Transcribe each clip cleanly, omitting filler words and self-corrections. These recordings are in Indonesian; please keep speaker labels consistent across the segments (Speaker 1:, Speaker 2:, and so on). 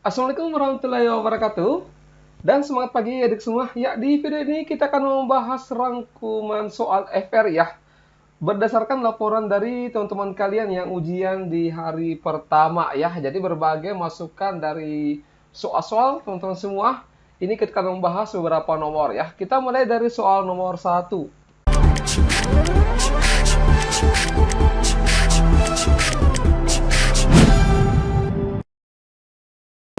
Speaker 1: Assalamualaikum warahmatullahi wabarakatuh. Dan semangat pagi adik semua. Ya, di video ini kita akan membahas rangkuman soal FR ya. Berdasarkan laporan dari teman-teman kalian yang ujian di hari pertama ya. Jadi berbagai masukan dari soal-soal teman-teman semua. Ini kita akan membahas beberapa nomor ya. Kita mulai dari soal nomor 1.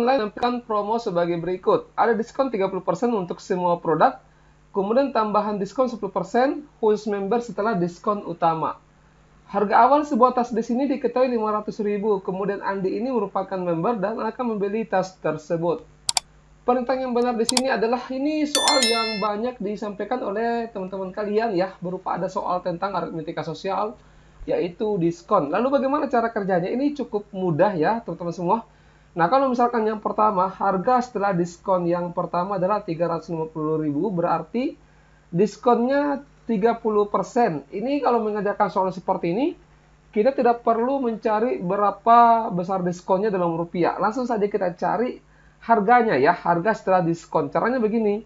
Speaker 1: Menampilkan promo sebagai berikut. Ada diskon 30% untuk semua produk, kemudian tambahan diskon 10% khusus member setelah diskon utama. Harga awal sebuah tas di sini diketahui 500.000, kemudian Andi ini merupakan member dan akan membeli tas tersebut. Perintah yang benar di sini adalah ini soal yang banyak disampaikan oleh teman-teman kalian ya, berupa ada soal tentang aritmetika sosial, yaitu diskon. Lalu bagaimana cara kerjanya? Ini cukup mudah ya teman-teman semua. Nah, kalau misalkan yang pertama, harga setelah diskon yang pertama adalah 350.000, berarti diskonnya 30%. Ini kalau mengerjakan soal seperti ini, kita tidak perlu mencari berapa besar diskonnya dalam rupiah. Langsung saja kita cari harganya ya, harga setelah diskon. Caranya begini.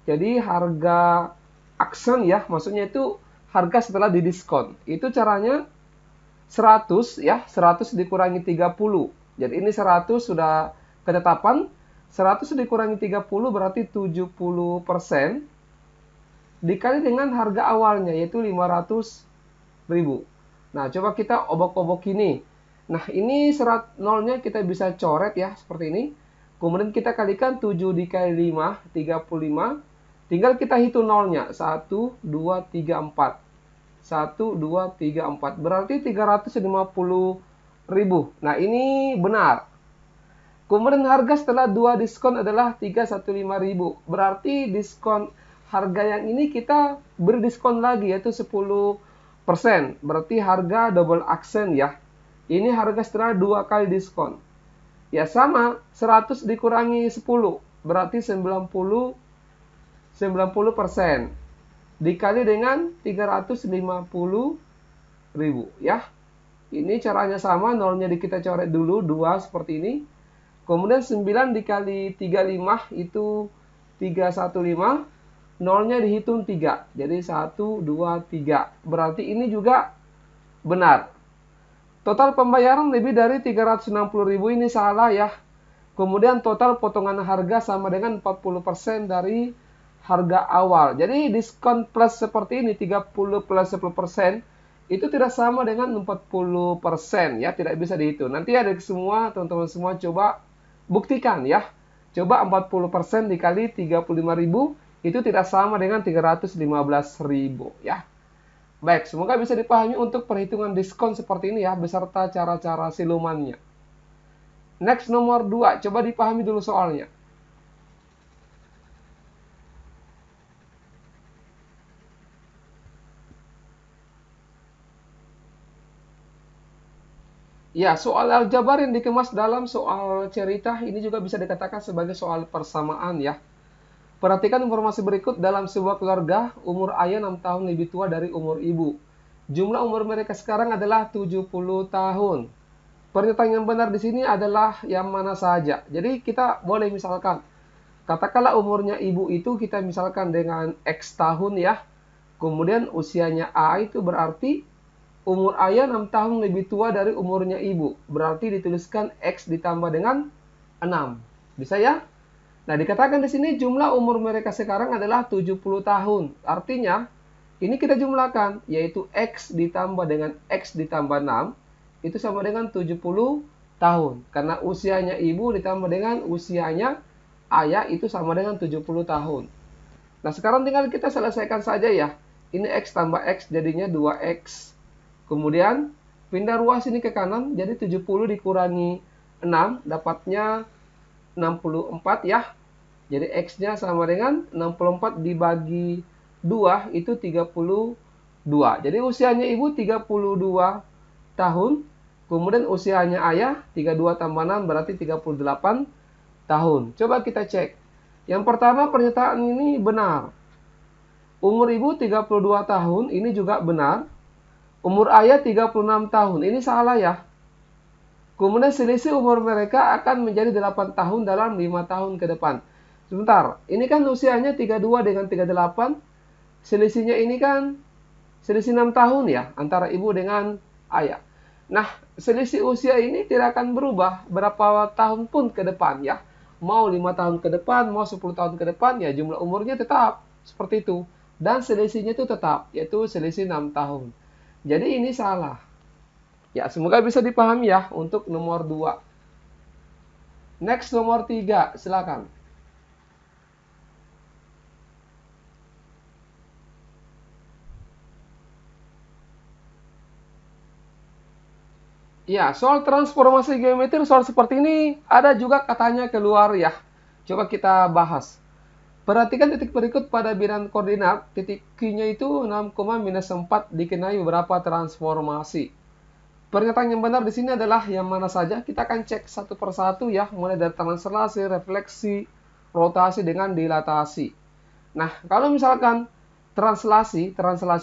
Speaker 1: Jadi harga aksen ya, maksudnya itu harga setelah didiskon. Itu caranya 100 ya, 100 dikurangi 30. Jadi ini 100 sudah ketetapan, 100 dikurangi 30 berarti 70% dikali dengan harga awalnya yaitu 500.000. Nah, coba kita obok-obok ini. Nah, ini nolnya kita bisa coret ya, seperti ini. Kemudian kita kalikan 7 dikali 5, 35. Tinggal kita hitung nolnya, 1, 2, 3, 4. 1, 2, 3, 4. Berarti 350.000. Nah, ini benar. Kemudian harga setelah 2 diskon adalah 315.000. Berarti diskon harga yang ini kita beri diskon lagi yaitu 10%. Berarti harga double aksen ya. Ini harga setelah 2 kali diskon. Ya sama, 100 dikurangi 10. Berarti 90% dikali dengan 350.000 ya. Ini caranya sama, nolnya kita coret dulu 2 seperti ini. Kemudian 9 dikali 35 itu 315. Nolnya dihitung 3. Jadi 1, 2, 3. Berarti ini juga benar. Total pembayaran lebih dari 360.000 ini salah ya. Kemudian total potongan harga sama dengan 40% dari harga awal. Jadi diskon plus seperti ini 30 plus 10% itu tidak sama dengan 40% ya, tidak bisa dihitung. Nanti ada semua teman-teman semua coba buktikan ya. Coba 40% dikali 35.000 itu tidak sama dengan 315.000 ya. Baik, semoga bisa dipahami untuk perhitungan diskon seperti ini ya, beserta cara-cara silumannya. Next nomor 2, coba dipahami dulu soalnya. Ya, soal aljabar yang dikemas dalam soal cerita ini juga bisa dikatakan sebagai soal persamaan ya. Perhatikan informasi berikut dalam sebuah keluarga, umur ayah 6 tahun lebih tua dari umur ibu. Jumlah umur mereka sekarang adalah 70 tahun. Pernyataan yang benar di sini adalah yang mana saja. Jadi kita boleh misalkan, katakanlah umurnya ibu itu kita misalkan dengan X tahun ya. Kemudian usianya A itu berarti umur ayah 6 tahun lebih tua dari umurnya ibu. Berarti dituliskan X ditambah dengan 6. Bisa ya? Nah, dikatakan di sini jumlah umur mereka sekarang adalah 70 tahun. Artinya, ini kita jumlahkan, yaitu X ditambah dengan X ditambah 6, itu sama dengan 70 tahun. Karena usianya ibu ditambah dengan usianya ayah, itu sama dengan 70 tahun. Nah, sekarang tinggal kita selesaikan saja ya. Ini X tambah X jadinya 2X. Kemudian, pindah ruas ini ke kanan, jadi 70 dikurangi 6, dapatnya 64 ya. Jadi X-nya sama dengan 64 dibagi 2 itu 32. Jadi usianya ibu 32 tahun. Kemudian usianya ayah 32 tambah 6 berarti 38 tahun. Coba kita cek. Yang pertama pernyataan ini benar. Umur ibu 32 tahun ini juga benar. Umur ayah 36 tahun. Ini salah ya. Kemudian selisih umur mereka akan menjadi 8 tahun dalam 5 tahun ke depan. Sebentar, ini kan usianya 32 dengan 38. Selisihnya ini kan selisih 6 tahun ya, antara ibu dengan ayah. Nah, selisih usia ini tidak akan berubah berapa tahun pun ke depan ya. Mau 5 tahun ke depan, mau 10 tahun ke depan, ya jumlah umurnya tetap seperti itu. Dan selisihnya itu tetap, yaitu selisih 6 tahun. Jadi ini salah. Ya, semoga bisa dipahami ya untuk nomor 2. Next, nomor 3, silakan. Ya, soal transformasi geometri, soal seperti ini ada juga katanya keluar ya. Coba kita bahas. Perhatikan titik berikut pada bidang koordinat. Titik Q-nya itu 6, -4 dikenai beberapa transformasi. Pernyataan yang benar di sini adalah yang mana saja. Kita akan cek satu persatu ya, mulai dari translasi, refleksi, rotasi dengan dilatasi. Nah, kalau misalkan translasi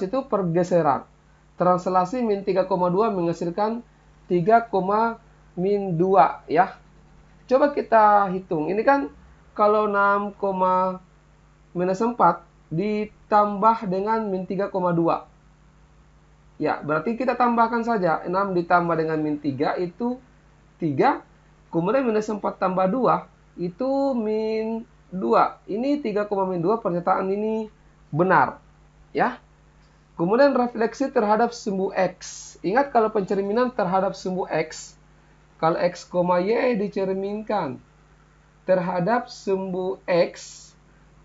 Speaker 1: itu pergeseran. Translasi min 3,2 menghasilkan 3,-2 ya. Coba kita hitung. Ini kan kalau 6, -4 ditambah dengan min 3,2. Ya, berarti kita tambahkan saja. 6 ditambah dengan min 3 itu 3. Kemudian minus 4 tambah 2 itu min 2. Ini 3,-2, pernyataan ini benar. Ya. Kemudian refleksi terhadap sumbu X. Ingat kalau pencerminan terhadap sumbu X. Kalau X, Y dicerminkan terhadap sumbu X,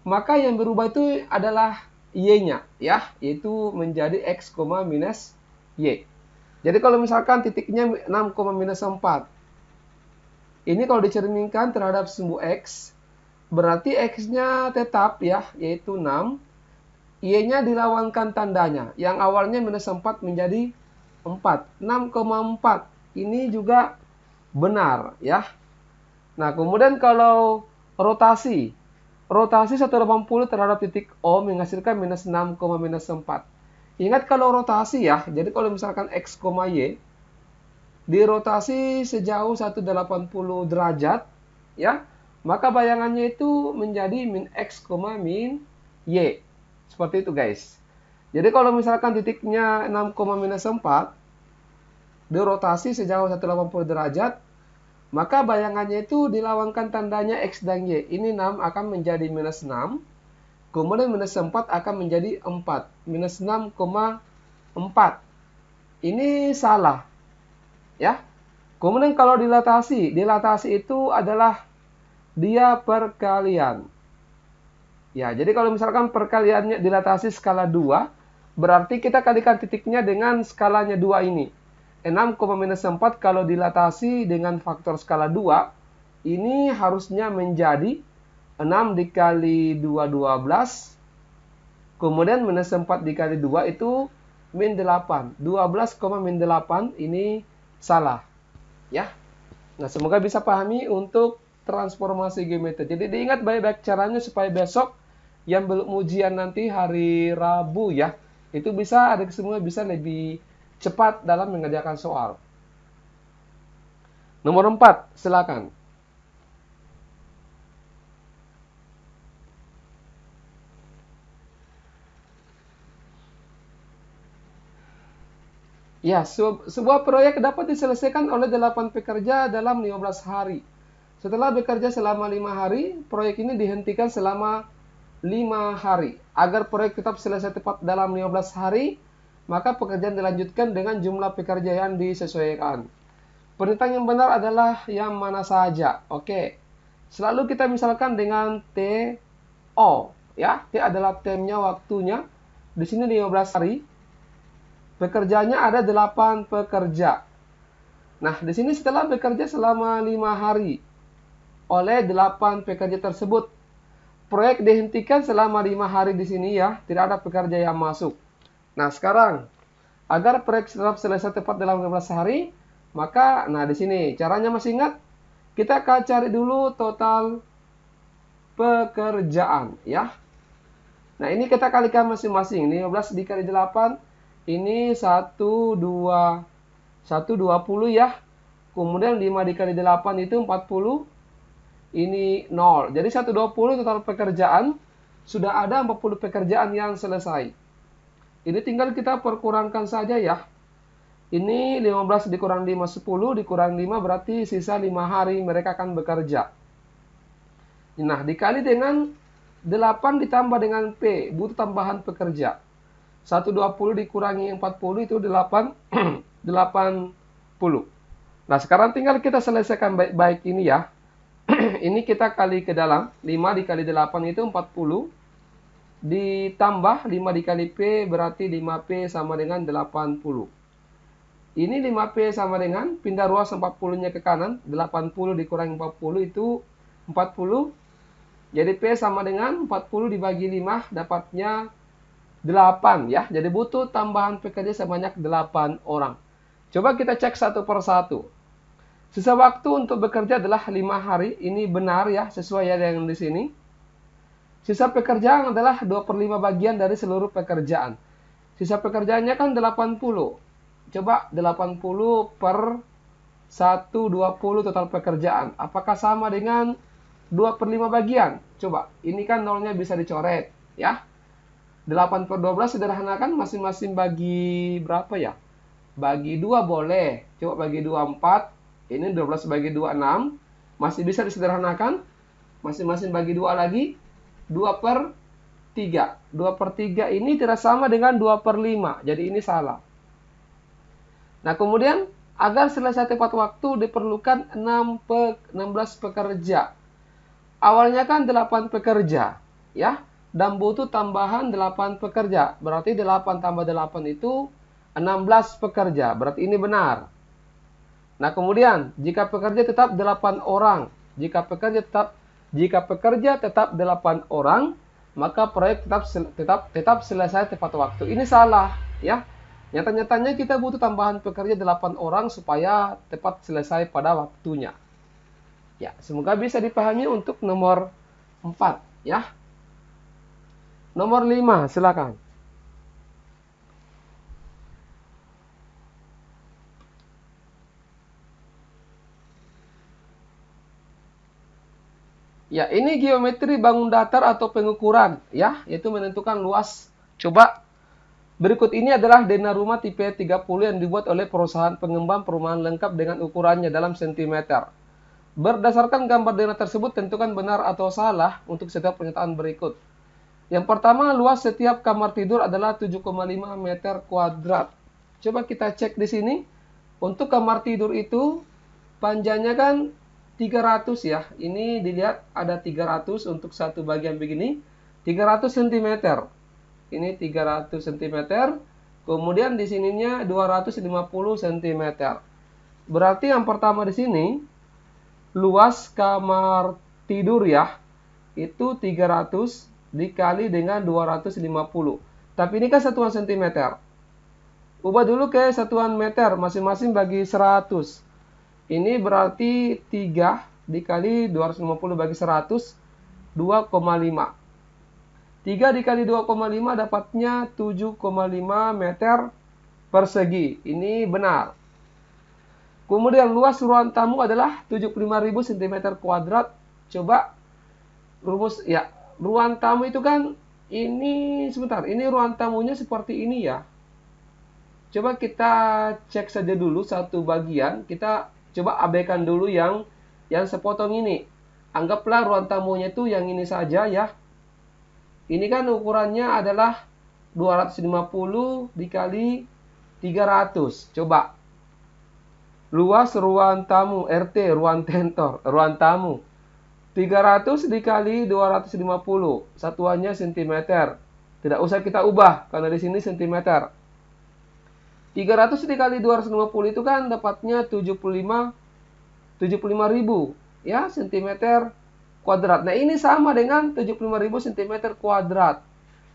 Speaker 1: maka yang berubah itu adalah Y-nya, ya, yaitu menjadi X, minus Y. Jadi kalau misalkan titiknya 6, -4, ini kalau dicerminkan terhadap sumbu X, berarti X-nya tetap ya, yaitu 6. Y-nya dilawankan tandanya. Yang awalnya minus 4 menjadi 4. 6,4. Ini juga benar ya. Nah, kemudian kalau rotasi 180 terhadap titik O menghasilkan minus 6, -4. Ingat kalau rotasi ya, jadi kalau misalkan X, Y dirotasi sejauh 180 derajat ya, maka bayangannya itu menjadi min X, min Y. Seperti itu guys. Jadi kalau misalkan titiknya 6, -4 dirotasi sejauh 180 derajat, maka bayangannya itu dilawankan tandanya X dan Y. Ini 6 akan menjadi minus 6. Kemudian minus 4 akan menjadi 4. Minus 6,4. Ini salah. Ya. Kemudian kalau dilatasi itu adalah dia perkalian. Ya, jadi kalau misalkan perkaliannya dilatasi skala 2, berarti kita kalikan titiknya dengan skalanya 2 ini. 6,-4 kalau dilatasi dengan faktor skala 2, ini harusnya menjadi 6 dikali 2, 12. Kemudian minus 4 dikali 2 itu min 8. 12, min 8 ini salah. Ya. Nah, semoga bisa pahami untuk transformasi geometri. Jadi diingat baik-baik caranya supaya besok yang belum ujian nanti hari Rabu ya, itu bisa adik semua bisa lebih cepat dalam mengerjakan soal. Nomor 4, silakan. Ya, sebuah proyek dapat diselesaikan oleh 8 pekerja dalam 15 hari. Setelah bekerja selama 5 hari, proyek ini dihentikan selama 5 hari. Agar proyek tetap selesai tepat dalam 15 hari, maka pekerjaan dilanjutkan dengan jumlah pekerja yang disesuaikan. Pernyataan yang benar adalah yang mana saja. Oke. Selalu kita misalkan dengan TO, ya. T adalah time-nya, waktunya. Di sini 15 hari. Pekerjaannya ada 8 pekerja. Nah, di sini setelah bekerja selama 5 hari oleh 8 pekerja tersebut, proyek dihentikan selama 5 hari di sini ya, tidak ada pekerja yang masuk. Nah, sekarang agar proyek tetap selesai tepat dalam 15 hari, maka nah di sini caranya masih ingat? Kita akan cari dulu total pekerjaan ya. Nah, ini kita kalikan masing-masing. 15 dikali 8 ini 1, 2, 1, 20 ya. Kemudian 5 dikali 8 itu 40. Ini 0. Jadi 120 total pekerjaan. Sudah ada 40 pekerjaan yang selesai. Ini tinggal kita perkurangkan saja ya. Ini 15 dikurang 5, 10 dikurang 5 berarti sisa 5 hari mereka akan bekerja. Nah, dikali dengan 8 ditambah dengan P, butuh tambahan pekerja. 120 dikurangi 40 itu 8, 80. Nah, sekarang tinggal kita selesaikan baik-baik ini ya. Ini kita kali ke dalam, 5 dikali 8 itu 40. Ditambah 5 dikali P berarti 5P sama dengan 80. Ini 5P sama dengan, pindah ruas 40-nya ke kanan, 80 dikurangi 40 itu 40. Jadi P sama dengan 40 dibagi 5, dapatnya 8 ya. Jadi butuh tambahan pekerja sebanyak 8 orang. Coba kita cek satu persatu. Sisa waktu untuk bekerja adalah 5 hari. Ini benar ya, sesuai yang di sini. Sisa pekerjaan adalah 2/5 bagian dari seluruh pekerjaan. Sisa pekerjaannya kan 80. Coba 80 per 120 total pekerjaan. Apakah sama dengan 2/5 bagian? Coba, ini kan nolnya bisa dicoret ya. 8 per 12 sederhanakan masing-masing bagi berapa ya? Bagi 2 boleh. Coba bagi 2, 4. Ini 12 bagi 2, 6. Masih bisa disederhanakan. Masing-masing bagi 2 lagi. 2 per 3. 2 per 3 ini tidak sama dengan 2 per 5. Jadi ini salah. Nah, kemudian agar selesai tepat waktu diperlukan 16 pekerja. Awalnya kan 8 pekerja. Ya. Dan butuh tambahan 8 pekerja. Berarti 8 tambah 8 itu 16 pekerja. Berarti ini benar. Nah, kemudian jika pekerja tetap 8 orang, jika pekerja tetap 8 orang, maka proyek tetap selesai tepat waktu. Ini salah, ya. Nyata-nyatanya kita butuh tambahan pekerja 8 orang supaya tepat selesai pada waktunya. Ya, semoga bisa dipahami untuk nomor 4, ya. Nomor 5, silakan. Ya, ini geometri bangun datar atau pengukuran, ya, yaitu menentukan luas. Coba, berikut ini adalah dena rumah tipe 30 yang dibuat oleh perusahaan pengembang perumahan lengkap dengan ukurannya dalam sentimeter. Berdasarkan gambar dena tersebut, tentukan benar atau salah untuk setiap pernyataan berikut. Yang pertama, luas setiap kamar tidur adalah 7,5 meter kuadrat. Coba kita cek di sini. Untuk kamar tidur itu, panjangnya kan 300 ya. Ini dilihat ada 300 untuk satu bagian begini. 300 cm. Ini 300 cm. Kemudian di sininya 250 cm. Berarti yang pertama di sini luas kamar tidur ya. Itu 300 dikali dengan 250. Tapi ini kan satuan cm. Ubah dulu ke satuan meter, masing-masing bagi 100. Ini berarti 3 dikali 250 bagi 100, 2,5. 3 dikali 2,5 dapatnya 7,5 meter persegi. Ini benar. Kemudian luas ruang tamu adalah 75.000 cm kuadrat. Coba rumus ya. Ruang tamu itu kan ini sebentar. Ini ruang tamunya seperti ini ya. Coba kita cek saja dulu satu bagian. Kita coba abaikan dulu yang sepotong ini. Anggaplah ruang tamunya itu yang ini saja ya. Ini kan ukurannya adalah 250 dikali 300. Coba. Luas ruang tamu, RT, ruang tentor, ruang tamu. 300 dikali 250. Satuannya cm. Tidak usah kita ubah, karena di sini cm. 300 dikali 250 itu kan dapatnya 75.000 ya cm kuadrat. Nah, ini sama dengan 75.000 cm kuadrat.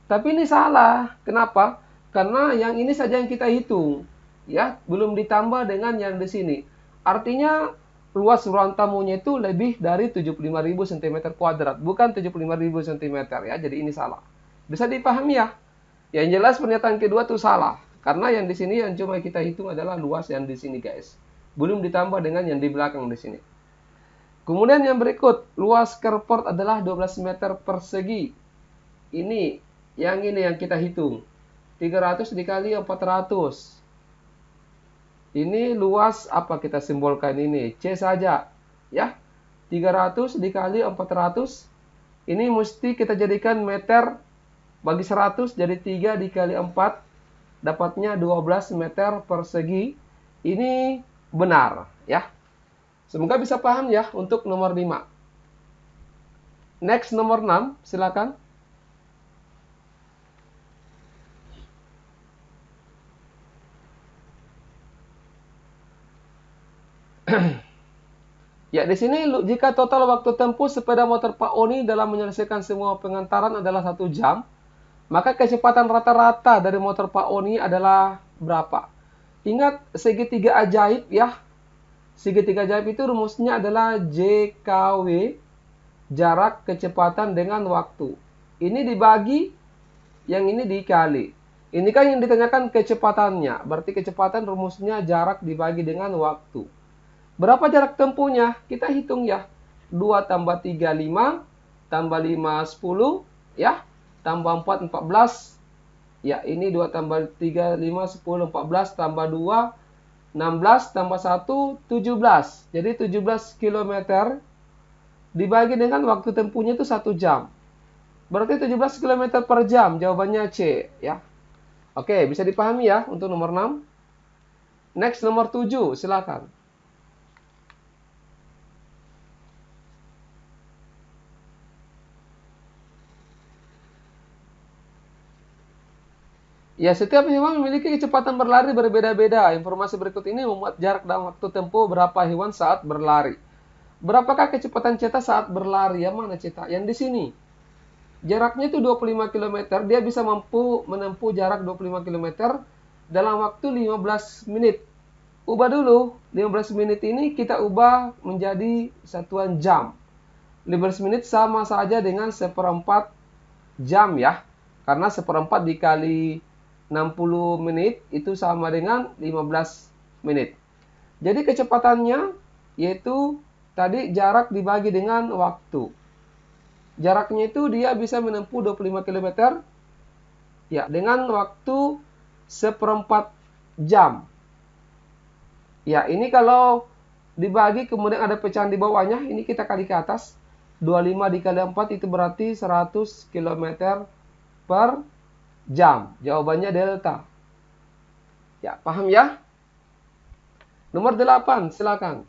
Speaker 1: Tapi ini salah. Kenapa? Karena yang ini saja yang kita hitung. Ya, belum ditambah dengan yang di sini. Artinya luas ruang tamunya itu lebih dari 75.000 cm kuadrat, bukan 75.000 cm ya. Jadi ini salah. Bisa dipahami ya? Yang jelas pernyataan kedua itu salah. Karena yang di sini yang cuma kita hitung adalah luas yang di sini, guys. belum ditambah dengan yang di belakang di sini. Kemudian yang berikut, luas carport adalah 12 meter persegi. Ini yang kita hitung. 300 dikali 400. Ini luas apa kita simbolkan ini? C saja. Ya. 300 dikali 400. Ini mesti kita jadikan meter bagi 100. Jadi 3 dikali 4. Dapatnya 12 meter persegi. Ini benar. Ya. Semoga bisa paham ya untuk nomor 5. Next nomor 6. Silakan. Ya, di sini jika total waktu tempuh sepeda motor Pak Oni dalam menyelesaikan semua pengantaran adalah 1 jam, maka kecepatan rata-rata dari motor Pak Oni adalah berapa? Ingat segitiga ajaib ya. Segitiga ajaib itu rumusnya adalah JKW, jarak kecepatan dengan waktu. Ini dibagi, yang ini dikali. Ini kan yang ditanyakan kecepatannya, berarti kecepatan rumusnya jarak dibagi dengan waktu. Berapa jarak tempuhnya? Kita hitung ya. 2 tambah 3, 5. Tambah 5, 10. Ya. Tambah 4, 14. Ya, ini 2 tambah 3, 5, 10, 14. Tambah 2, 16. Tambah 1, 17. Jadi 17 km dibagi dengan waktu tempuhnya itu 1 jam. Berarti 17 km per jam. Jawabannya C. Ya. Oke, bisa dipahami ya untuk nomor 6. Next, nomor 7. Silakan. Ya, setiap hewan memiliki kecepatan berlari berbeda-beda. Informasi berikut ini memuat jarak dan waktu tempuh berapa hewan saat berlari. Berapakah kecepatan cheetah saat berlari? Yang mana cheetah? Yang di sini. Jaraknya itu 25 km. Dia bisa mampu menempuh jarak 25 km dalam waktu 15 menit. Ubah dulu. 15 menit ini kita ubah menjadi satuan jam. 15 menit sama saja dengan seperempat jam ya. Karena seperempat dikali 60 menit itu sama dengan 15 menit. Jadi kecepatannya yaitu tadi jarak dibagi dengan waktu. Jaraknya itu dia bisa menempuh 25 km ya dengan waktu seperempat jam. Ya, ini kalau dibagi kemudian ada pecahan di bawahnya, ini kita kali ke atas. 25 dikali 4 itu berarti 100 km per jam. Jawabannya delta. Ya, paham ya? Nomor 8, silakan.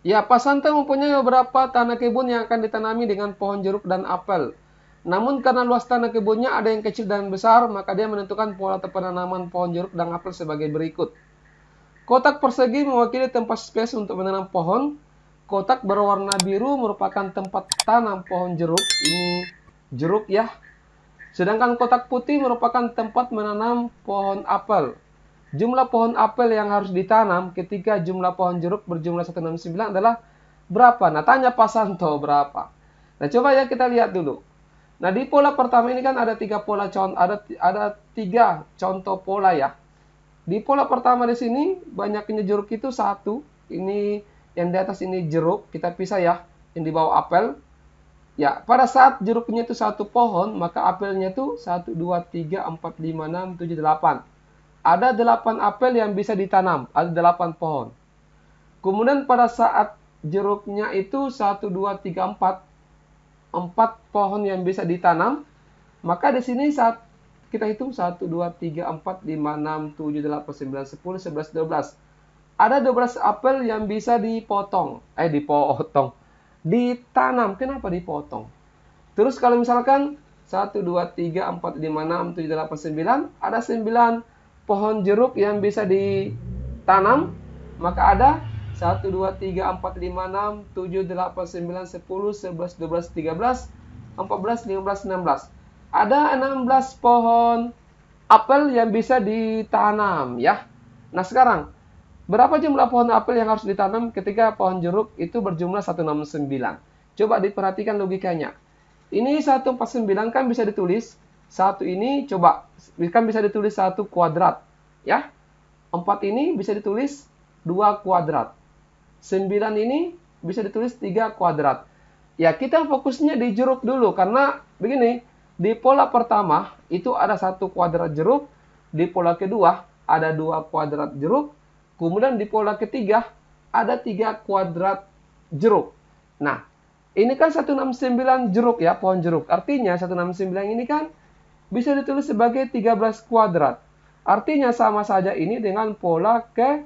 Speaker 1: Ya, Pak Santo mempunyai beberapa tanah kebun yang akan ditanami dengan pohon jeruk dan apel. Namun karena luas tanah kebunnya ada yang kecil dan besar, maka dia menentukan pola penanaman pohon jeruk dan apel sebagai berikut. Kotak persegi mewakili tempat space untuk menanam pohon. Kotak berwarna biru merupakan tempat tanam pohon jeruk. Ini jeruk ya. Sedangkan kotak putih merupakan tempat menanam pohon apel. Jumlah pohon apel yang harus ditanam ketika jumlah pohon jeruk berjumlah 169 adalah berapa? Nah, tanya Pak Santo berapa. Nah, coba ya kita lihat dulu. Nah, di pola pertama ini kan ada 3 pola ada 3 contoh pola ya. Di pola pertama di sini banyaknya jeruk itu 1. Ini yang di atas ini jeruk, kita pisah ya. Yang di bawah apel. Ya, pada saat jeruknya itu 1 pohon, maka apelnya itu 1 2 3 4 5 6 7 8. Ada 8 apel yang bisa ditanam, ada 8 pohon. Kemudian pada saat jeruknya itu 1 2 3 4 pohon yang bisa ditanam, maka di sini saat kita hitung 1 2 3 4 5 6 7 8 9 10 11 12. Ada 12 apel yang bisa ditanam. Kenapa dipotong? Terus kalau misalkan 1 2 3 4 5 6 7 8 9, ada 9 pohon jeruk yang bisa ditanam, maka ada 1 2 3 4 5 6 7 8 9 10 11 12 13 14 15 16. Ada 16 pohon apel yang bisa ditanam ya. Nah, sekarang berapa jumlah pohon apel yang harus ditanam ketika pohon jeruk itu berjumlah 169? Coba diperhatikan logikanya. Ini 149 kan bisa ditulis, satu ini coba, kan bisa ditulis 1 kuadrat. Ya, 4 ini bisa ditulis 2 kuadrat. 9 ini bisa ditulis 3 kuadrat. Ya, kita fokusnya di jeruk dulu, karena begini, di pola pertama itu ada 1 kuadrat jeruk, di pola kedua ada 2 kuadrat jeruk, kemudian di pola ketiga ada 3 kuadrat jeruk. Nah, ini kan 169 jeruk ya, pohon jeruk. Artinya 169 ini kan bisa ditulis sebagai 13 kuadrat. Artinya sama saja ini dengan pola ke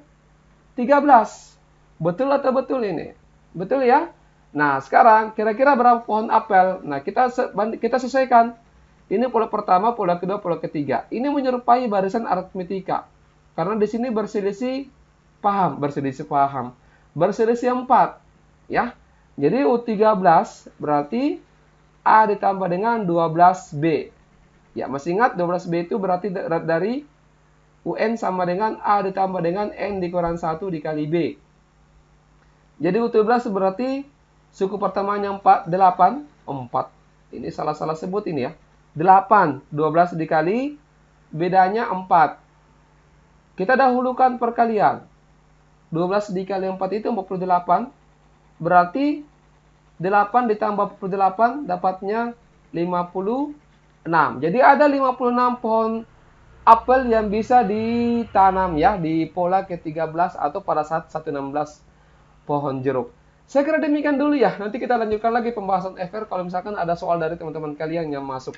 Speaker 1: 13. Betul atau betul ini? Betul ya? Nah, sekarang kira-kira berapa pohon apel? Nah, kita sesuaikan. Ini pola pertama, pola kedua, pola ketiga. Ini menyerupai barisan aritmetika. Karena di sini berselisih paham, berselisih 4, ya. Jadi U13 berarti A ditambah dengan 12B. Ya, masih ingat 12B itu berarti dari UN sama dengan A ditambah dengan N dikurang 1 dikali B. Jadi U13 berarti suku pertamanya 8. Ini salah sebut ini ya. 8, 12 dikali, bedanya 4. Kita dahulukan perkalian. 12 dikali 4 itu 48. Berarti 8 ditambah 48 dapatnya 56. Jadi ada 56 pohon apel yang bisa ditanam ya di pola ke-13 atau pada saat 116 pohon jeruk. Saya kira demikian dulu ya. Nanti kita lanjutkan lagi pembahasan FR kalau misalkan ada soal dari teman-teman kalian yang masuk.